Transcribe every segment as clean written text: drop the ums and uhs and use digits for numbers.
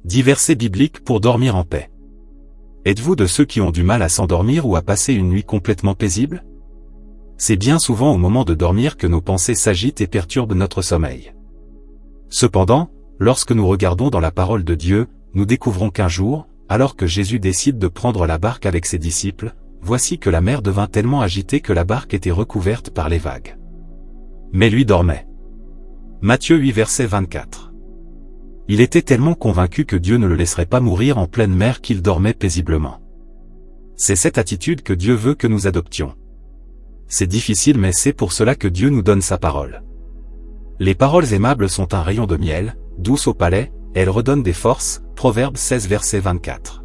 10 versets bibliques pour dormir en paix. Êtes-vous de ceux qui ont du mal à s'endormir ou à passer une nuit complètement paisible? C'est bien souvent au moment de dormir que nos pensées s'agitent et perturbent notre sommeil. Cependant, lorsque nous regardons dans la parole de Dieu, nous découvrons qu'un jour, alors que Jésus décide de prendre la barque avec ses disciples, voici que la mer devint tellement agitée que la barque était recouverte par les vagues. Mais lui dormait. Matthieu 8 verset 24. Il était tellement convaincu que Dieu ne le laisserait pas mourir en pleine mer qu'il dormait paisiblement. C'est cette attitude que Dieu veut que nous adoptions. C'est difficile mais c'est pour cela que Dieu nous donne sa parole. Les paroles aimables sont un rayon de miel, douces au palais, elles redonnent des forces, Proverbes 16 verset 24.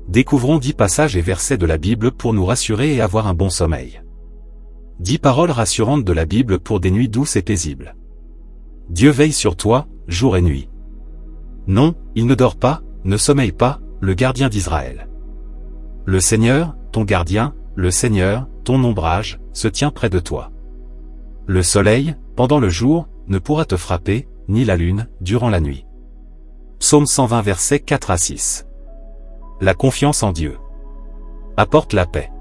Découvrons 10 passages et versets de la Bible pour nous rassurer et avoir un bon sommeil. 10 paroles rassurantes de la Bible pour des nuits douces et paisibles. Dieu veille sur toi, jour et nuit. Non, il ne dort pas, ne sommeille pas, le gardien d'Israël. Le Seigneur, ton gardien, le Seigneur, ton ombrage, se tient près de toi. Le soleil, pendant le jour, ne pourra te frapper, ni la lune, durant la nuit. Psaume 120 versets 4 à 6. La confiance en Dieu apporte la paix.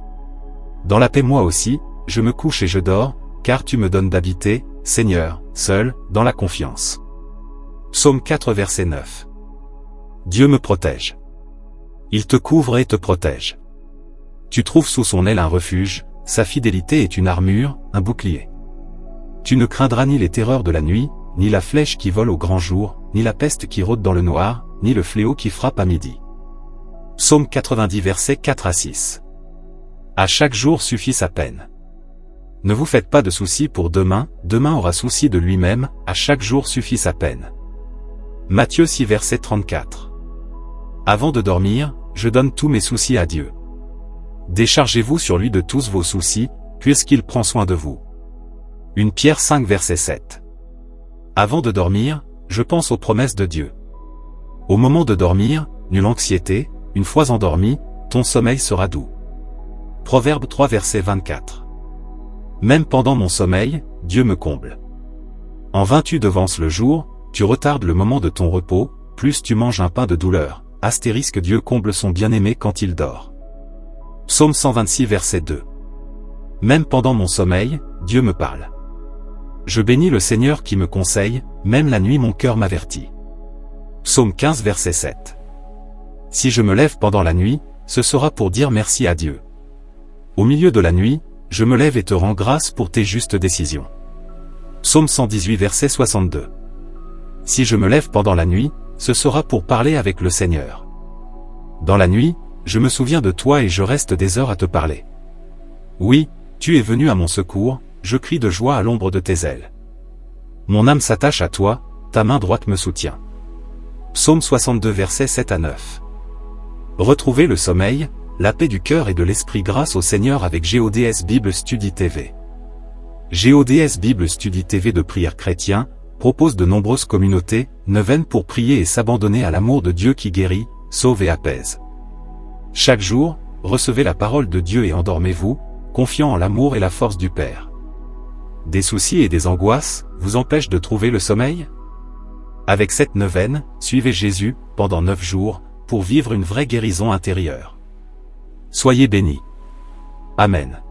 Dans la paix moi aussi, je me couche et je dors, car tu me donnes d'habiter, Seigneur, seul, dans la confiance. Psaume 4 verset 9. Dieu me protège. Il te couvre et te protège. Tu trouves sous son aile un refuge, sa fidélité est une armure, un bouclier. Tu ne craindras ni les terreurs de la nuit, ni la flèche qui vole au grand jour, ni la peste qui rôde dans le noir, ni le fléau qui frappe à midi. Psaume 90 versets 4 à 6. À chaque jour suffit sa peine. Ne vous faites pas de soucis pour demain, demain aura souci de lui-même, à chaque jour suffit sa peine. Matthieu 6 verset 34. Avant de dormir, je donne tous mes soucis à Dieu. Déchargez-vous sur lui de tous vos soucis, puisqu'il prend soin de vous. 1 Pierre 5 verset 7. Avant de dormir, je pense aux promesses de Dieu. Au moment de dormir, nulle anxiété, une fois endormi, ton sommeil sera doux. Proverbe 3 verset 24. Même pendant mon sommeil, Dieu me comble. En vain tu devances le jour, tu retardes le moment de ton repos, plus tu manges un pain de douleur. Astérisque Dieu comble son bien-aimé quand il dort. Psaume 126 verset 2. Même pendant mon sommeil, Dieu me parle. Je bénis le Seigneur qui me conseille, même la nuit mon cœur m'avertit. Psaume 15 verset 7. Si je me lève pendant la nuit, ce sera pour dire merci à Dieu. Au milieu de la nuit, je me lève et te rends grâce pour tes justes décisions. Psaume 118 verset 62. Si je me lève pendant la nuit, ce sera pour parler avec le Seigneur. Dans la nuit, je me souviens de toi et je reste des heures à te parler. Oui, tu es venu à mon secours, je crie de joie à l'ombre de tes ailes. Mon âme s'attache à toi, ta main droite me soutient. Psaume 62 versets 7 à 9. Retrouvez le sommeil, la paix du cœur et de l'esprit grâce au Seigneur avec GODS Bible Study TV. GODS Bible Study TV de prière chrétien, propose de nombreuses communautés, neuvaines pour prier et s'abandonner à l'amour de Dieu qui guérit, sauve et apaise. Chaque jour, recevez la parole de Dieu et endormez-vous, confiant en l'amour et la force du Père. Des soucis et des angoisses vous empêchent de trouver le sommeil? Avec cette neuvaine, suivez Jésus, pendant 9 jours, pour vivre une vraie guérison intérieure. Soyez bénis. Amen.